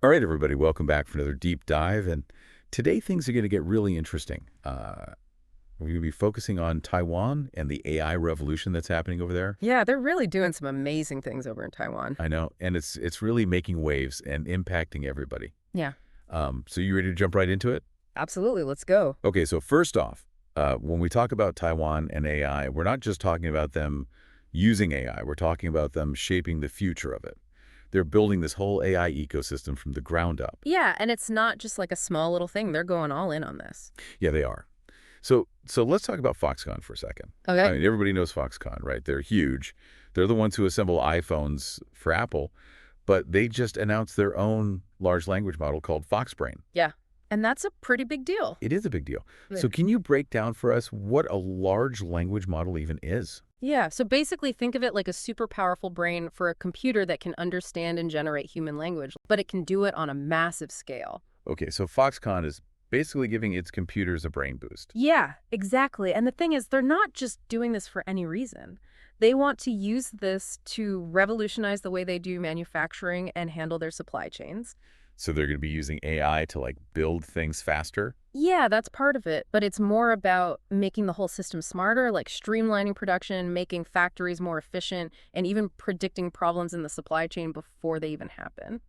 All right, everybody, welcome back for another deep dive. And today things are going to get really interesting. We're going to be focusing on Taiwan and the AI revolution that's happening over there. Yeah, they're really doing some amazing things over in Taiwan. I know, and it's really making waves and impacting everybody. Yeah, So you ready to jump right into it? absolutely. Let's go. Okay, so first off, when we talk about Taiwan and AI, we're not just talking about them using AI. We're talking about them shaping the future of it. They're building this whole AI ecosystem from the ground up. Yeah, and it's not just like a small little thing. They're going all in on this. Yeah, they are. So let's talk about Foxconn for a second. I Okay. mean, everybody knows Foxconn, right? They're huge. They're the ones who assemble iPhones for Apple, but they just announced their own large language model called FoxBrain. Yeah, and that's a pretty big deal. It is a big deal. Yeah. So can you break down for us what a large language model even is? Yeah, so basically think of it like a super powerful brain for a computer that can understand and generate human language, but it can do it on a massive scale. Okay, so Foxconn is basically giving its computers a brain boost. Yeah, exactly. And the thing is, they're not just doing this for any reason. They want to use this to revolutionize the way they do manufacturing and handle their supply chains. So they're going to be using AI to like build things faster. Yeah, that's part of it, but it's more about making the whole system smarter, like streamlining production, making factories more efficient, and even predicting problems in the supply chain before they even happen.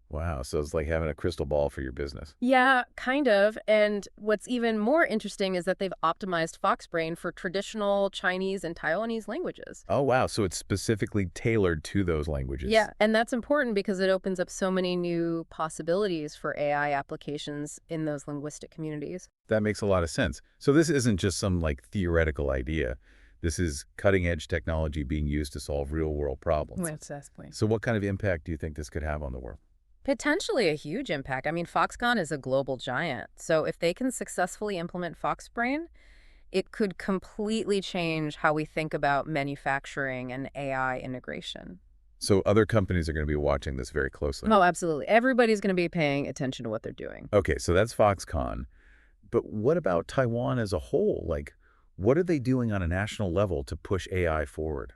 Wow, so it's like having a crystal ball for your business. Yeah, kind of. And what's even more interesting is that they've optimized FoxBrain for traditional Chinese and Taiwanese languages. Oh, wow. So it's specifically tailored to those languages. Yeah, and that's important because it opens up so many new possibilities for AI applications in those linguistic communities. That makes a lot of sense. So this isn't just some like theoretical idea. This is cutting edge technology being used to solve real world problems. Exactly. So what kind of impact do you think this could have on the world? Potentially a huge impact. I mean, Foxconn is a global giant. So if they can successfully implement FoxBrain, it could completely change how we think about manufacturing and AI integration. So other companies are going to be watching this very closely. Oh, absolutely. Everybody's going to be paying attention to what they're doing. Okay, so that's Foxconn. But what about Taiwan as a whole? Like, what are they doing on a national level to push AI forward?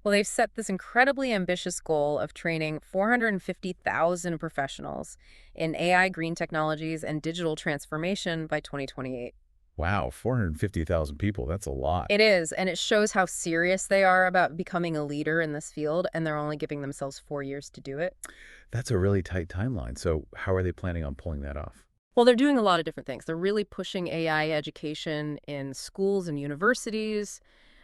Well, they've set this incredibly ambitious goal of training 450,000 professionals in AI, green technologies, and digital transformation by 2028. Wow, 450,000 people. That's a lot. It is, and it shows how serious they are about becoming a leader in this field, and they're only giving themselves 4 years to do it. That's a really tight timeline. So how are they planning on pulling that off? Well, they're doing a lot of different things. They're really pushing AI education in schools and universities.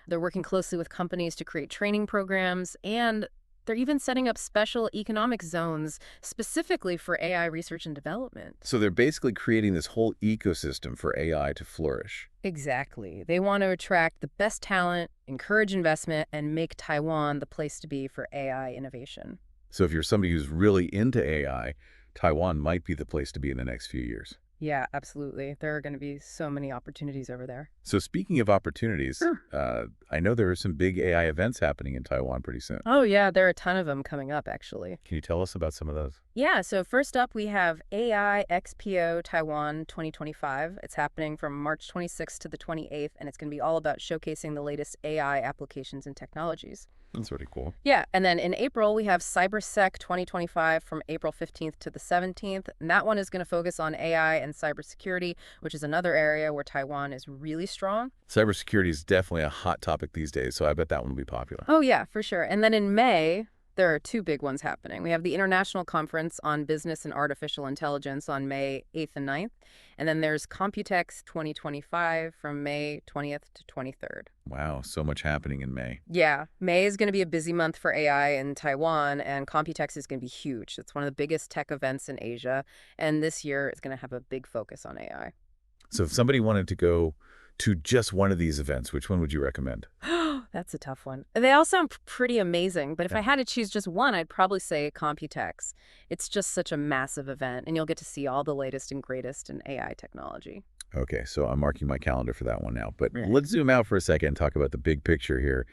They're working closely with companies to create training programs, and they're even setting up special economic zones specifically for AI research and development. So they're basically creating this whole ecosystem for AI to flourish. Exactly. They want to attract the best talent, encourage investment, and make Taiwan the place to be for AI innovation. So if you're somebody who's really into AI, Taiwan might be the place to be in the next few years. Yeah, absolutely. There are going to be so many opportunities over there. So speaking of opportunities, Sure. I know there are some big AI events happening in Taiwan pretty soon. Oh, yeah, there are a ton of them coming up, actually. Can you tell us about some of those? Yeah, so first up, we have AI XPO Taiwan 2025. It's happening from March 26th to the 28th, and it's going to be all about showcasing the latest AI applications and technologies. That's pretty cool. Yeah, and then in April, we have CyberSec 2025 from April 15th to the 17th. And that one is going to focus on AI and cybersecurity, which is another area where Taiwan is really strong. Cybersecurity is definitely a hot topic these days, so I bet that one will be popular. Oh, yeah, for sure. And then in May, there are two big ones happening. We have the International Conference on Business and Artificial Intelligence on May 8th and 9th. And then there's Computex 2025 from May 20th to 23rd. Wow, so much happening in May. Yeah, May is going to be a busy month for AI in Taiwan, and Computex is going to be huge. It's one of the biggest tech events in Asia, and this year it's going to have a big focus on AI. So if somebody wanted to go to just one of these events, which one would you recommend? That's a tough one. They all sound pretty amazing, but if Yeah. I had to choose just one, I'd probably say Computex. It's just such a massive event, and you'll get to see all the latest and greatest in AI technology. Okay, so I'm marking my calendar for that one now. But Right. let's zoom out for a second and talk about the big picture here.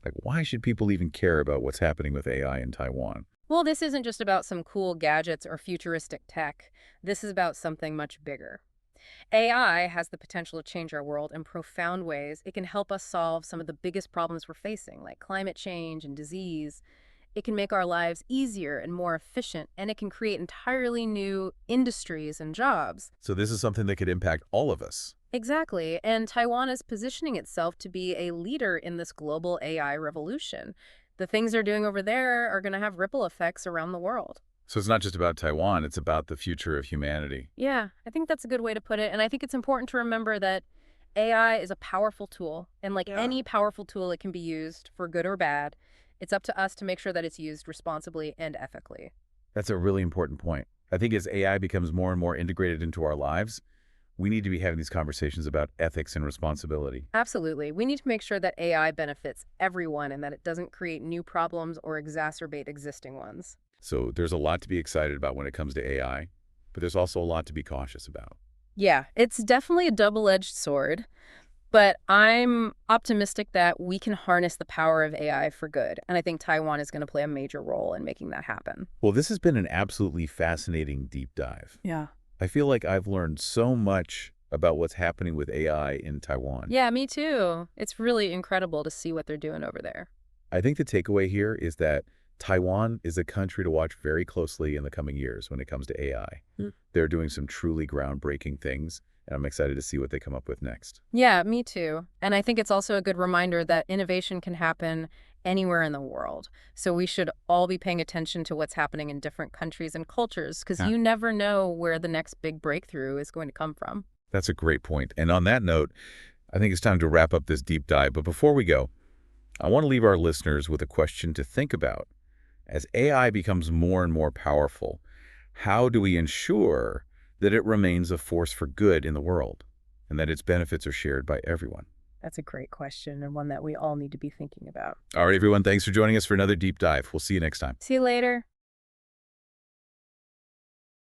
Like, why should people even care about what's happening with AI in Taiwan? Well, this isn't just about some cool gadgets or futuristic tech. This is about something much bigger. AI has the potential to change our world in profound ways. It can help us solve some of the biggest problems we're facing, like climate change and disease. It can make our lives easier and more efficient, and it can create entirely new industries and jobs. So this is something that could impact all of us. Exactly, and Taiwan is positioning itself to be a leader in this global AI revolution. The things they're doing over there are going to have ripple effects around the world. So it's not just about Taiwan, it's about the future of humanity. Yeah, I think that's a good way to put it. And I think it's important to remember that AI is a powerful tool. And like Yeah. any powerful tool, it can be used for good or bad. It's up to us to make sure that it's used responsibly and ethically. That's a really important point. I think as AI becomes more and more integrated into our lives, we need to be having these conversations about ethics and responsibility. Absolutely. We need to make sure that AI benefits everyone and that it doesn't create new problems or exacerbate existing ones. So there's a lot to be excited about when it comes to AI, but there's also a lot to be cautious about. Yeah, it's definitely a double-edged sword. But I'm optimistic that we can harness the power of AI for good. And I think Taiwan is going to play a major role in making that happen. Well, this has been an absolutely fascinating deep dive. Yeah. I feel like I've learned so much about what's happening with AI in Taiwan. Yeah, me too. It's really incredible to see what they're doing over there. I think the takeaway here is that Taiwan is a country to watch very closely in the coming years when it comes to AI. They're doing some truly groundbreaking things, and I'm excited to see what they come up with next. Yeah, me too. And I think it's also a good reminder that innovation can happen anywhere in the world. So we should all be paying attention to what's happening in different countries and cultures because Huh. you never know where the next big breakthrough is going to come from. That's a great point. And on that note, I think it's time to wrap up this deep dive. But before we go, I want to leave our listeners with a question to think about. As AI becomes more and more powerful, how do we ensure that it remains a force for good in the world and that its benefits are shared by everyone? That's a great question and one that we all need to be thinking about. All right, everyone, thanks for joining us for another deep dive. We'll see you next time. See you later.